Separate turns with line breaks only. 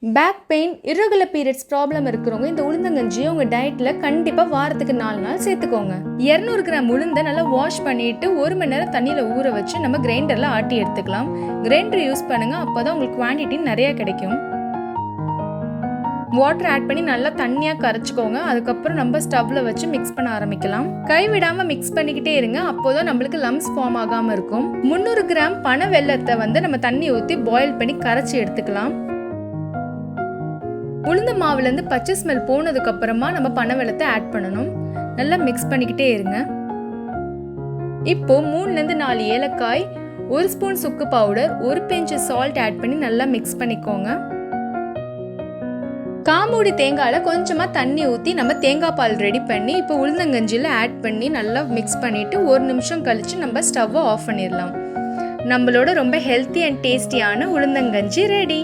Back pain, irregular periods problem இருக்கிறவங்க இந்த உளுந்தங்கஞ்சியை உங்கள் டயட்டில் கண்டிப்பாக வாரத்துக்கு 4 நாள் சேர்த்துக்கோங்க. 200 கிராம் உளுந்தை நல்லா வாஷ் பண்ணிவிட்டு 1 மணி நேரம் தண்ணியில் ஊற வச்சு நம்ம கிரைண்டரில் ஆட்டி எடுத்துக்கலாம். கிரைண்டர் யூஸ் பண்ணுங்கள், அப்போ தான் உங்களுக்கு குவான்டிட்டி நிறையா கிடைக்கும். வாட்டர் ஆட் பண்ணி நல்லா தண்ணியாக கரைச்சிக்கோங்க. அதுக்கப்புறம் நம்ம ஸ்டவ்வில் வச்சு மிக்ஸ் பண்ண ஆரம்பிக்கலாம். கைவிடாமல் மிக்ஸ் பண்ணிக்கிட்டே இருங்க, அப்போதான் நம்மளுக்கு லம்ஸ் ஃபார்ம் ஆகாமல் இருக்கும். 300 கிராம் பனை வெல்லத்தை நம்ம தண்ணி ஊற்றி பாயில் பண்ணி கரைச்சி எடுத்துக்கலாம். உளுந்த மாவுலேருந்து பச்சை ஸ்மெல் போனதுக்கு அப்புறமா நம்ம பனை வெல்லத்தை ஆட் பண்ணணும். நல்லா மிக்ஸ் பண்ணிக்கிட்டே இருங்க. இப்போ 3லேருந்து 4 ஏலக்காய், 1 ஸ்பூன் சுக்கு பவுடர், 1 பிஞ்ச் சால்ட் ஆட் பண்ணி நல்லா மிக்ஸ் பண்ணிக்கோங்க. காமூடி தேங்காயில் கொஞ்சமாக தண்ணி ஊற்றி நம்ம தேங்காய் பால் ரெடி பண்ணி இப்போ உளுந்தங்கஞ்சியில் ஆட் பண்ணி நல்லா மிக்ஸ் பண்ணிவிட்டு 1 நிமிஷம் கழித்து நம்ம ஸ்டவ்வை ஆஃப் பண்ணிடலாம். நம்மளோட ரொம்ப ஹெல்த்தி அண்ட் டேஸ்டியான உளுந்தங்கஞ்சி ரெடி.